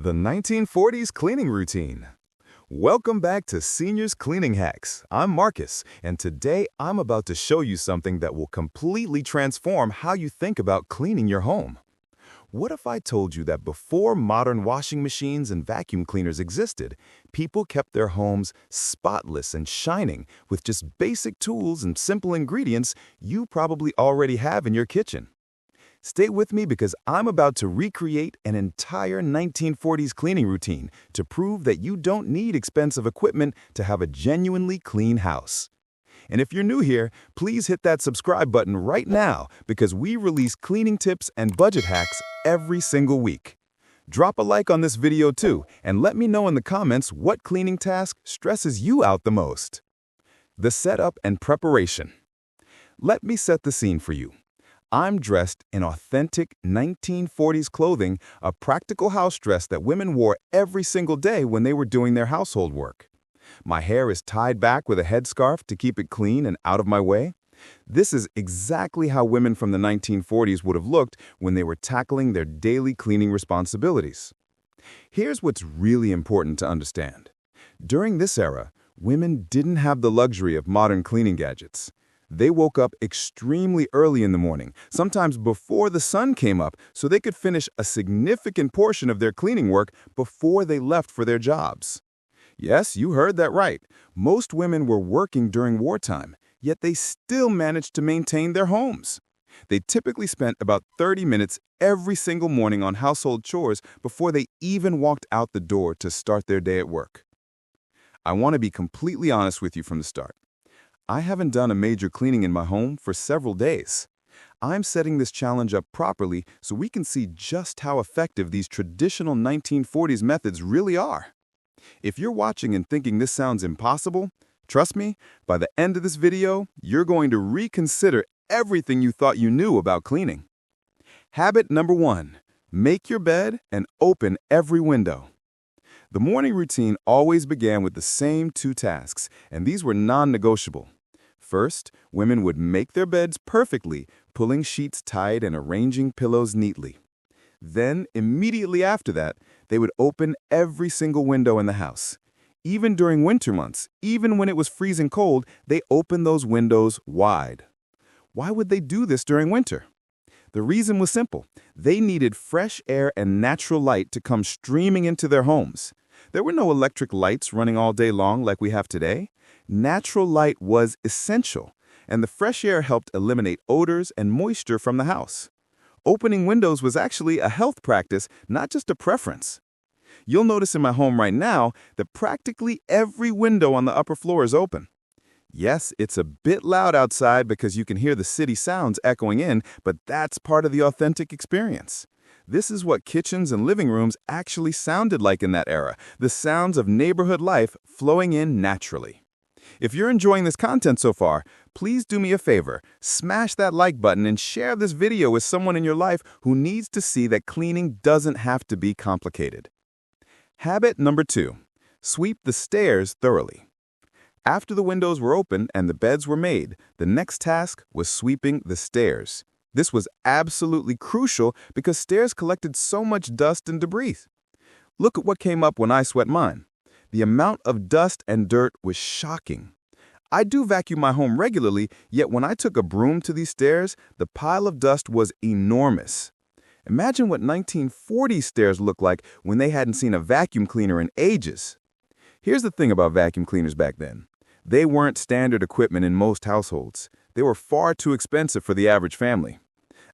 The 1940s cleaning routine. Welcome back to Seniors Cleaning Hacks. I'm Marcus, and today I'm about to show you something that will completely transform how you think about cleaning your home. What if I told you that before modern washing machines and vacuum cleaners existed, people kept their homes spotless and shining with just basic tools and simple ingredients you probably already have in your kitchen? Stay with me because I'm about to recreate an entire 1940s cleaning routine to prove that you don't need expensive equipment to have a genuinely clean house. And if you're new here, please hit that subscribe button right now because we release cleaning tips and budget hacks every single week. Drop a like on this video too, and let me know in the comments what cleaning task stresses you out the most. The setup and preparation. Let me set the scene for you. I'm dressed in authentic 1940s clothing, a practical house dress that women wore every single day when they were doing their household work. My hair is tied back with a headscarf to keep it clean and out of my way. This is exactly how women from the 1940s would have looked when they were tackling their daily cleaning responsibilities. Here's what's really important to understand. During this era, women didn't have the luxury of modern cleaning gadgets. They woke up extremely early in the morning, sometimes before the sun came up, so they could finish a significant portion of their cleaning work before they left for their jobs. Yes, you heard that right. Most women were working during wartime, yet they still managed to maintain their homes. They typically spent about 30 minutes every single morning on household chores before they even walked out the door to start their day at work. I want to be completely honest with you from the start. I haven't done a major cleaning in my home for several days. I'm setting this challenge up properly so we can see just how effective these traditional 1940s methods really are. If you're watching and thinking this sounds impossible, trust me, by the end of this video, you're going to reconsider everything you thought you knew about cleaning. Habit number 1, make your bed and open every window. The morning routine always began with the same 2 tasks, and these were non-negotiable. First, women would make their beds perfectly, pulling sheets tight and arranging pillows neatly. Then, immediately after that, they would open every single window in the house. Even during winter months, even when it was freezing cold, they opened those windows wide. Why would they do this during winter? The reason was simple. They needed fresh air and natural light to come streaming into their homes. There were no electric lights running all day long like we have today. Natural light was essential, and the fresh air helped eliminate odors and moisture from the house. Opening windows was actually a health practice, not just a preference. You'll notice in my home right now that practically every window on the upper floor is open. Yes, it's a bit loud outside because you can hear the city sounds echoing in, but that's part of the authentic experience. This is what kitchens and living rooms actually sounded like in that era, the sounds of neighborhood life flowing in naturally. If you're enjoying this content so far, please do me a favor, smash that like button and share this video with someone in your life who needs to see that cleaning doesn't have to be complicated. Habit number 2, sweep the stairs thoroughly. After the windows were open and the beds were made, the next task was sweeping the stairs. This was absolutely crucial because stairs collected so much dust and debris. Look at what came up when I swept mine. The amount of dust and dirt was shocking. I do vacuum my home regularly, yet when I took a broom to these stairs, the pile of dust was enormous. Imagine what 1940s stairs looked like when they hadn't seen a vacuum cleaner in ages. Here's the thing about vacuum cleaners back then. They weren't standard equipment in most households. They were far too expensive for the average family.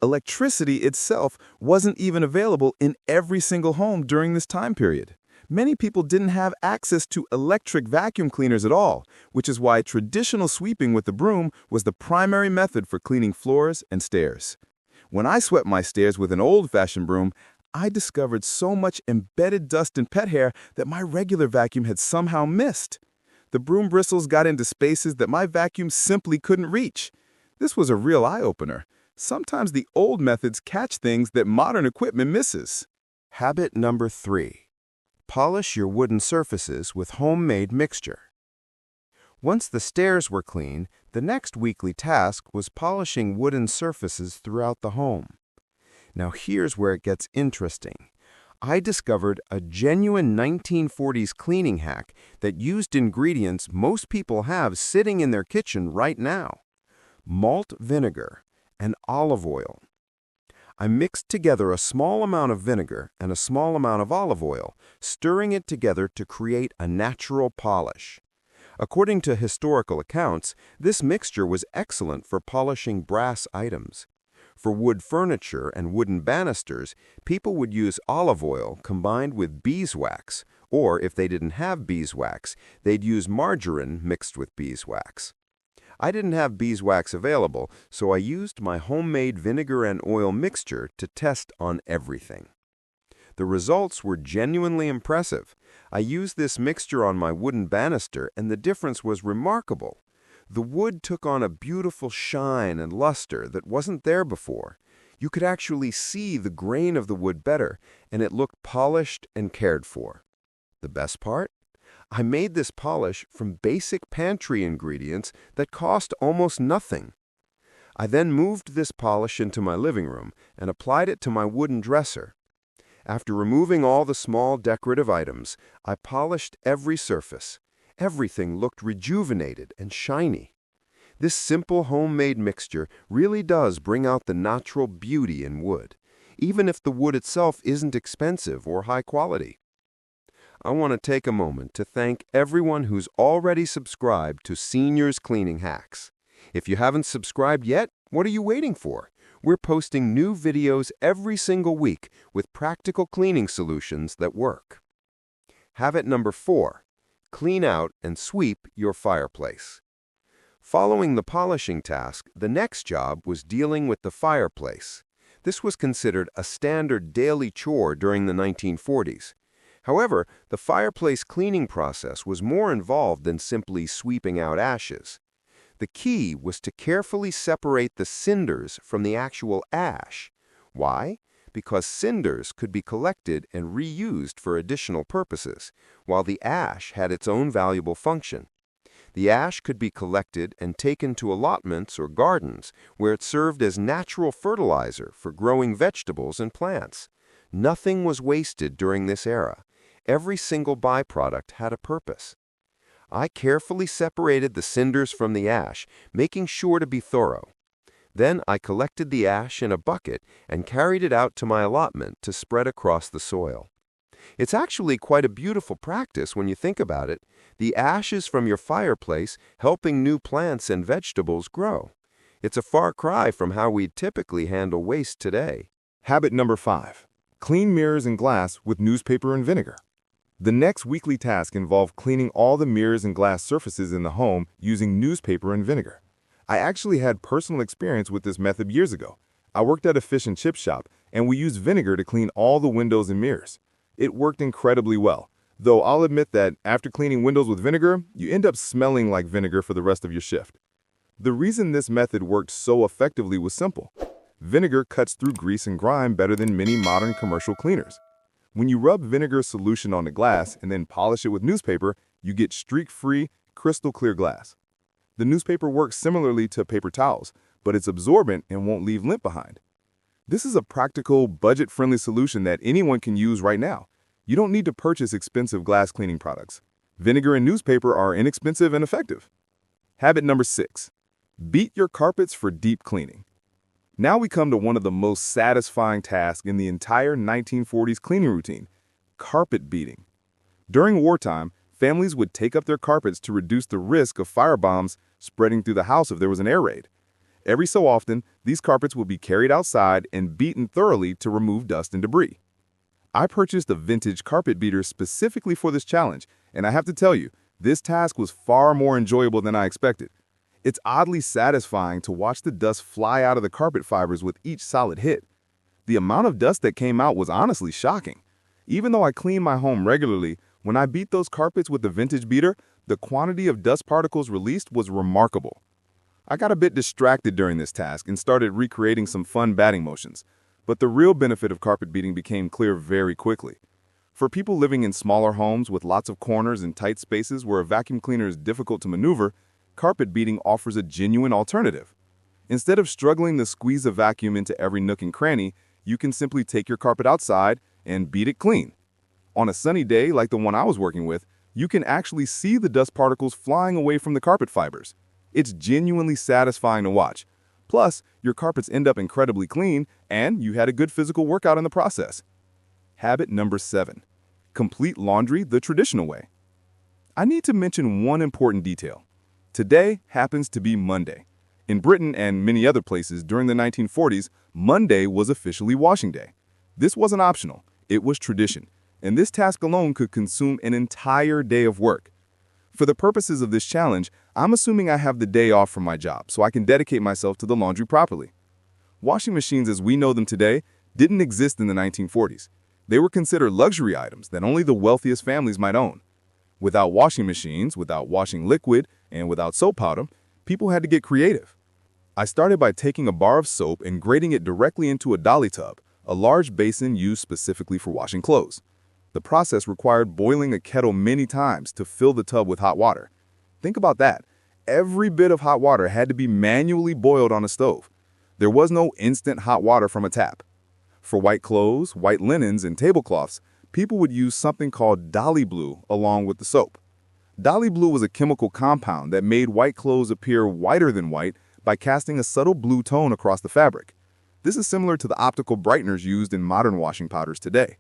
Electricity itself wasn't even available in every single home during this time period. Many people didn't have access to electric vacuum cleaners at all, which is why traditional sweeping with the broom was the primary method for cleaning floors and stairs. When I swept my stairs with an old-fashioned broom, I discovered so much embedded dust and pet hair that my regular vacuum had somehow missed. The broom bristles got into spaces that my vacuum simply couldn't reach. This was a real eye-opener. Sometimes the old methods catch things that modern equipment misses. Habit number 3. Polish your wooden surfaces with homemade mixture. Once the stairs were clean, the next weekly task was polishing wooden surfaces throughout the home. Now here's where it gets interesting. I discovered a genuine 1940s cleaning hack that used ingredients most people have sitting in their kitchen right now: malt vinegar and olive oil. I mixed together a small amount of vinegar and a small amount of olive oil, stirring it together to create a natural polish. According to historical accounts, this mixture was excellent for polishing brass items. For wood furniture and wooden banisters, people would use olive oil combined with beeswax, or if they didn't have beeswax, they'd use margarine mixed with beeswax. I didn't have beeswax available, so I used my homemade vinegar and oil mixture to test on everything. The results were genuinely impressive. I used this mixture on my wooden banister, and the difference was remarkable. The wood took on a beautiful shine and luster that wasn't there before. You could actually see the grain of the wood better, and it looked polished and cared for. The best part? I made this polish from basic pantry ingredients that cost almost nothing. I then moved this polish into my living room and applied it to my wooden dresser. After removing all the small decorative items, I polished every surface. Everything looked rejuvenated and shiny. This simple homemade mixture really does bring out the natural beauty in wood, even if the wood itself isn't expensive or high quality. I want to take a moment to thank everyone who's already subscribed to Seniors Cleaning Hacks. If you haven't subscribed yet, what are you waiting for? We're posting new videos every single week with practical cleaning solutions that work. Habit number 4. Clean out and sweep your fireplace. Following the polishing task, the next job was dealing with the fireplace. This was considered a standard daily chore during the 1940s. However, the fireplace cleaning process was more involved than simply sweeping out ashes. The key was to carefully separate the cinders from the actual ash. Why? Because cinders could be collected and reused for additional purposes, while the ash had its own valuable function. The ash could be collected and taken to allotments or gardens, where it served as natural fertilizer for growing vegetables and plants. Nothing was wasted during this era. Every single byproduct had a purpose. I carefully separated the cinders from the ash, making sure to be thorough. Then I collected the ash in a bucket and carried it out to my allotment to spread across the soil. It's actually quite a beautiful practice when you think about it. The ashes from your fireplace helping new plants and vegetables grow. It's a far cry from how we typically handle waste today. Habit number 5. Clean mirrors and glass with newspaper and vinegar. The next weekly task involved cleaning all the mirrors and glass surfaces in the home using newspaper and vinegar. I actually had personal experience with this method years ago. I worked at a fish and chip shop, and we used vinegar to clean all the windows and mirrors. It worked incredibly well, though I'll admit that after cleaning windows with vinegar, you end up smelling like vinegar for the rest of your shift. The reason this method worked so effectively was simple. Vinegar cuts through grease and grime better than many modern commercial cleaners. When you rub vinegar solution on the glass and then polish it with newspaper, you get streak-free, crystal-clear glass. The newspaper works similarly to paper towels, but it's absorbent and won't leave lint behind. This is a practical, budget-friendly solution that anyone can use right now. You don't need to purchase expensive glass cleaning products. Vinegar and newspaper are inexpensive and effective. Habit number 6. Beat your carpets for deep cleaning. Now we come to one of the most satisfying tasks in the entire 1940s cleaning routine: carpet beating. During wartime, families would take up their carpets to reduce the risk of firebombs spreading through the house if there was an air raid. Every so often, these carpets would be carried outside and beaten thoroughly to remove dust and debris. I purchased a vintage carpet beater specifically for this challenge, and I have to tell you, this task was far more enjoyable than I expected. It's oddly satisfying to watch the dust fly out of the carpet fibers with each solid hit. The amount of dust that came out was honestly shocking. Even though I clean my home regularly, when I beat those carpets with the vintage beater, the quantity of dust particles released was remarkable. I got a bit distracted during this task and started recreating some fun batting motions, but the real benefit of carpet beating became clear very quickly. For people living in smaller homes with lots of corners and tight spaces where a vacuum cleaner is difficult to maneuver, carpet beating offers a genuine alternative. Instead of struggling to squeeze a vacuum into every nook and cranny, you can simply take your carpet outside and beat it clean. On a sunny day like the one I was working with, you can actually see the dust particles flying away from the carpet fibers. It's genuinely satisfying to watch. Plus, your carpets end up incredibly clean, and you had a good physical workout in the process. Habit number 7. Complete laundry the traditional way. I need to mention one important detail. Today happens to be Monday. In Britain and many other places during the 1940s, Monday was officially washing day. This wasn't optional, it was tradition, and this task alone could consume an entire day of work. For the purposes of this challenge, I'm assuming I have the day off from my job so I can dedicate myself to the laundry properly. Washing machines as we know them today didn't exist in the 1940s. They were considered luxury items that only the wealthiest families might own. Without washing machines, without washing liquid, and without soap powder, people had to get creative. I started by taking a bar of soap and grating it directly into a dolly tub, a large basin used specifically for washing clothes. The process required boiling a kettle many times to fill the tub with hot water. Think about that. Every bit of hot water had to be manually boiled on a stove. There was no instant hot water from a tap. For white clothes, white linens, and tablecloths, people would use something called dolly blue along with the soap. Dolly blue was a chemical compound that made white clothes appear whiter than white by casting a subtle blue tone across the fabric. This is similar to the optical brighteners used in modern washing powders today.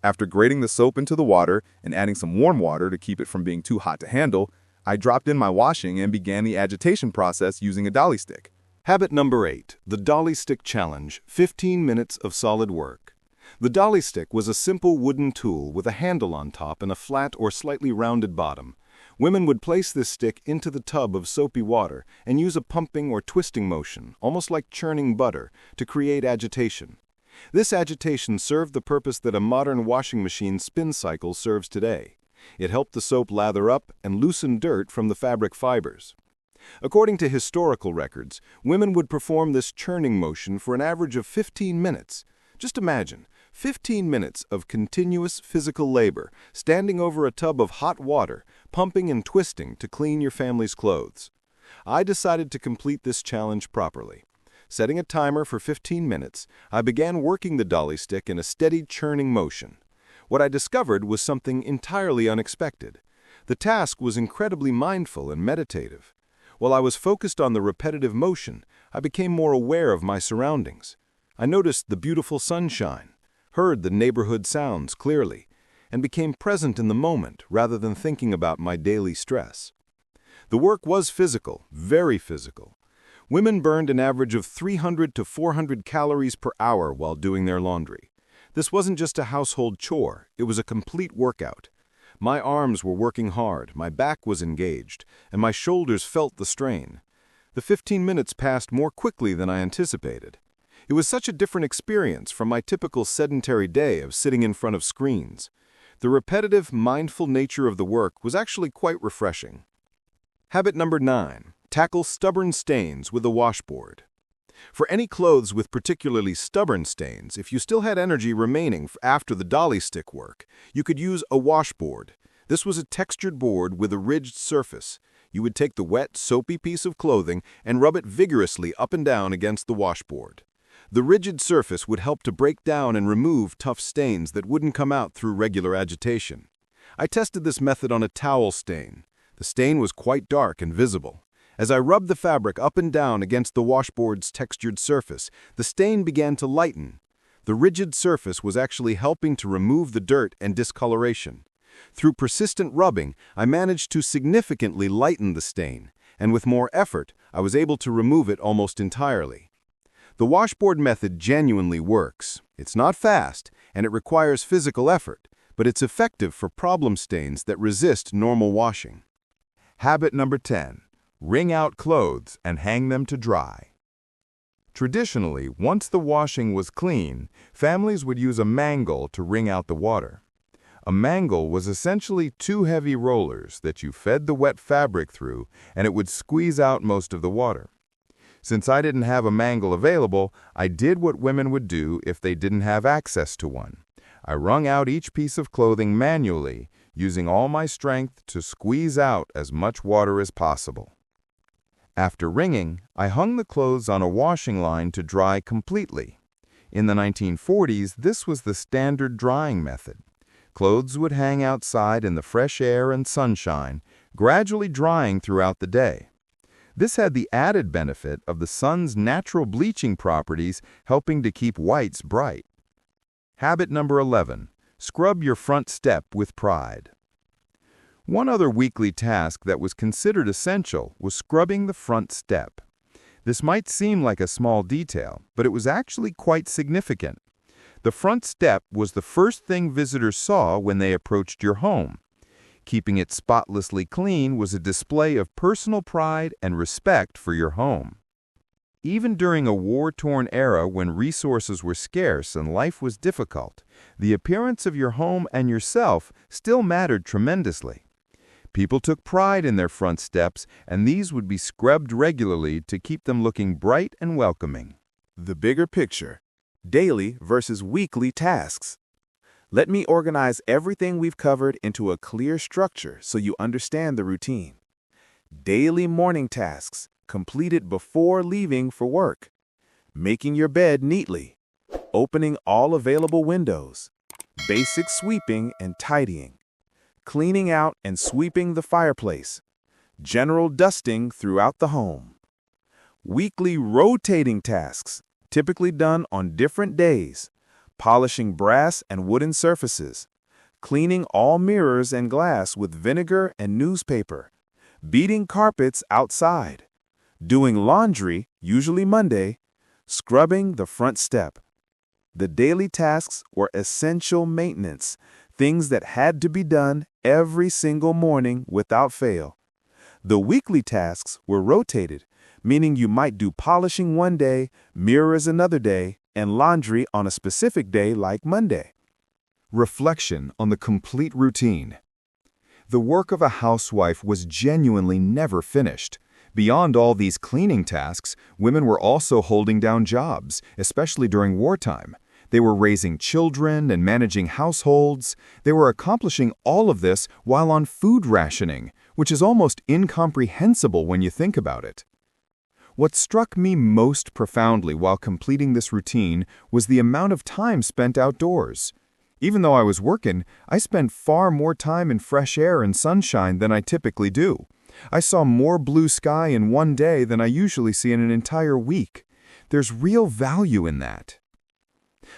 After grating the soap into the water and adding some warm water to keep it from being too hot to handle, I dropped in my washing and began the agitation process using a dolly stick. Habit number 8, the Dolly Stick Challenge, 15 minutes of solid work. The dolly stick was a simple wooden tool with a handle on top and a flat or slightly rounded bottom. Women would place this stick into the tub of soapy water and use a pumping or twisting motion, almost like churning butter, to create agitation. This agitation served the purpose that a modern washing machine spin cycle serves today. It helped the soap lather up and loosen dirt from the fabric fibers. According to historical records, women would perform this churning motion for an average of 15 minutes. Just imagine, 15 minutes of continuous physical labor, standing over a tub of hot water, pumping and twisting to clean your family's clothes. I decided to complete this challenge properly. Setting a timer for 15 minutes, I began working the dolly stick in a steady churning motion. What I discovered was something entirely unexpected. The task was incredibly mindful and meditative. While I was focused on the repetitive motion, I became more aware of my surroundings. I noticed the beautiful sunshine, heard the neighborhood sounds clearly, and became present in the moment rather than thinking about my daily stress. The work was physical, very physical. Women burned an average of 300 to 400 calories per hour while doing their laundry. This wasn't just a household chore, it was a complete workout. My arms were working hard, my back was engaged, and my shoulders felt the strain. The 15 minutes passed more quickly than I anticipated. It was such a different experience from my typical sedentary day of sitting in front of screens. The repetitive, mindful nature of the work was actually quite refreshing. Habit number 9. Tackle stubborn stains with a washboard. For any clothes with particularly stubborn stains, if you still had energy remaining after the dolly stick work, you could use a washboard. This was a textured board with a ridged surface. You would take the wet, soapy piece of clothing and rub it vigorously up and down against the washboard. The rigid surface would help to break down and remove tough stains that wouldn't come out through regular agitation. I tested this method on a towel stain. The stain was quite dark and visible. As I rubbed the fabric up and down against the washboard's textured surface, the stain began to lighten. The rigid surface was actually helping to remove the dirt and discoloration. Through persistent rubbing, I managed to significantly lighten the stain, and with more effort, I was able to remove it almost entirely. The washboard method genuinely works. It's not fast, and it requires physical effort, but it's effective for problem stains that resist normal washing. Habit number 10. Wring out clothes and hang them to dry. Traditionally, once the washing was clean, families would use a mangle to wring out the water. A mangle was essentially two heavy rollers that you fed the wet fabric through, and it would squeeze out most of the water. Since I didn't have a mangle available, I did what women would do if they didn't have access to one. I wrung out each piece of clothing manually, using all my strength to squeeze out as much water as possible. After wringing, I hung the clothes on a washing line to dry completely. In the 1940s, this was the standard drying method. Clothes would hang outside in the fresh air and sunshine, gradually drying throughout the day. This had the added benefit of the sun's natural bleaching properties helping to keep whites bright. Habit number 11. Scrub your front step with pride. One other weekly task that was considered essential was scrubbing the front step. This might seem like a small detail, but it was actually quite significant. The front step was the first thing visitors saw when they approached your home. Keeping it spotlessly clean was a display of personal pride and respect for your home. Even during a war-torn era when resources were scarce and life was difficult, the appearance of your home and yourself still mattered tremendously. People took pride in their front steps, and these would be scrubbed regularly to keep them looking bright and welcoming. The bigger picture: daily versus weekly tasks. Let me organize everything we've covered into a clear structure so you understand the routine. Daily morning tasks, completed before leaving for work. Making your bed neatly. Opening all available windows. Basic sweeping and tidying. Cleaning out and sweeping the fireplace. General dusting throughout the home. Weekly rotating tasks, typically done on different days. Polishing brass and wooden surfaces. Cleaning all mirrors and glass with vinegar and newspaper. Beating carpets outside. Doing laundry, usually Monday. Scrubbing the front step. The daily tasks were essential maintenance, things that had to be done every single morning without fail. The weekly tasks were rotated, meaning you might do polishing one day, mirrors another day, and laundry on a specific day like Monday. Reflection on the complete routine. The work of a housewife was genuinely never finished. Beyond all these cleaning tasks, women were also holding down jobs, especially during wartime. They were raising children and managing households. They were accomplishing all of this while on food rationing, which is almost incomprehensible when you think about it. What struck me most profoundly while completing this routine was the amount of time spent outdoors. Even though I was working, I spent far more time in fresh air and sunshine than I typically do. I saw more blue sky in one day than I usually see in an entire week. There's real value in that.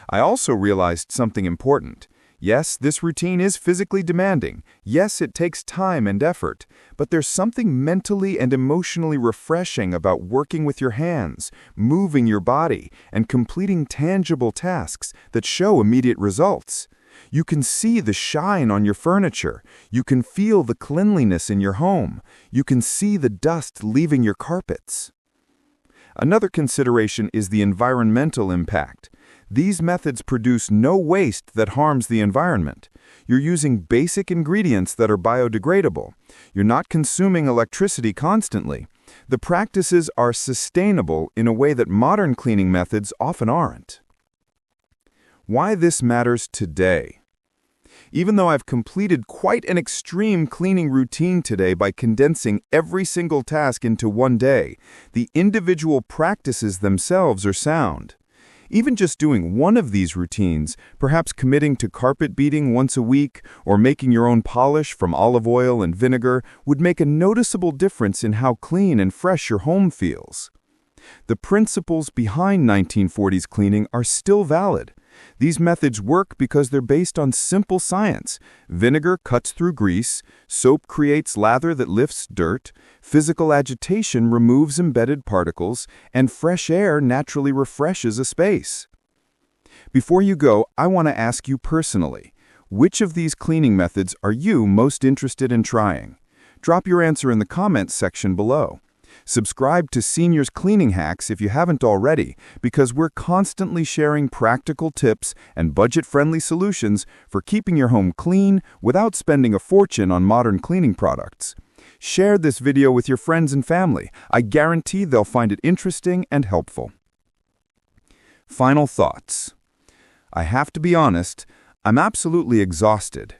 I also realized something important. Yes, this routine is physically demanding. Yes, it takes time and effort. But there's something mentally and emotionally refreshing about working with your hands, moving your body, and completing tangible tasks that show immediate results. You can see the shine on your furniture. You can feel the cleanliness in your home. You can see the dust leaving your carpets. Another consideration is the environmental impact. These methods produce no waste that harms the environment. You're using basic ingredients that are biodegradable. You're not consuming electricity constantly. The practices are sustainable in a way that modern cleaning methods often aren't. Why this matters today. Even though I've completed quite an extreme cleaning routine today by condensing every single task into one day, the individual practices themselves are sound. Even just doing one of these routines, perhaps committing to carpet beating once a week or making your own polish from olive oil and vinegar, would make a noticeable difference in how clean and fresh your home feels. The principles behind 1940s cleaning are still valid. These methods work because they're based on simple science. Vinegar cuts through grease, soap creates lather that lifts dirt, physical agitation removes embedded particles, and fresh air naturally refreshes a space. Before you go, I want to ask you personally, which of these cleaning methods are you most interested in trying? Drop your answer in the comments section below. Subscribe to Seniors Cleaning Hacks if you haven't already, because we're constantly sharing practical tips and budget-friendly solutions for keeping your home clean without spending a fortune on modern cleaning products. Share this video with your friends and family. I guarantee they'll find it interesting and helpful. Final thoughts. I have to be honest, I'm absolutely exhausted.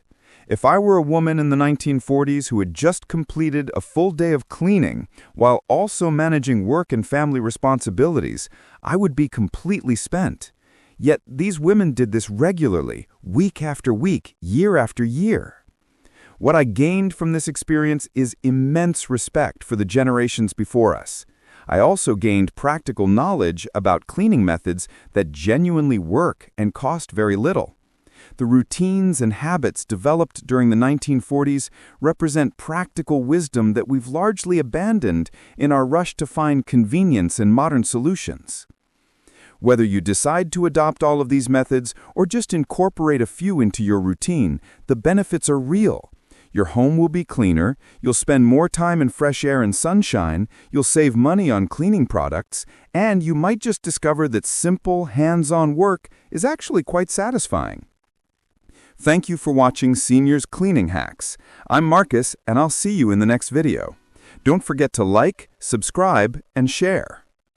If I were a woman in the 1940s who had just completed a full day of cleaning while also managing work and family responsibilities, I would be completely spent. Yet these women did this regularly, week after week, year after year. What I gained from this experience is immense respect for the generations before us. I also gained practical knowledge about cleaning methods that genuinely work and cost very little. The routines and habits developed during the 1940s represent practical wisdom that we've largely abandoned in our rush to find convenience in modern solutions. Whether you decide to adopt all of these methods or just incorporate a few into your routine, the benefits are real. Your home will be cleaner, you'll spend more time in fresh air and sunshine, you'll save money on cleaning products, and you might just discover that simple, hands-on work is actually quite satisfying. Thank you for watching Seniors Cleaning Hacks. I'm Marcus, and I'll see you in the next video. Don't forget to like, subscribe, and share.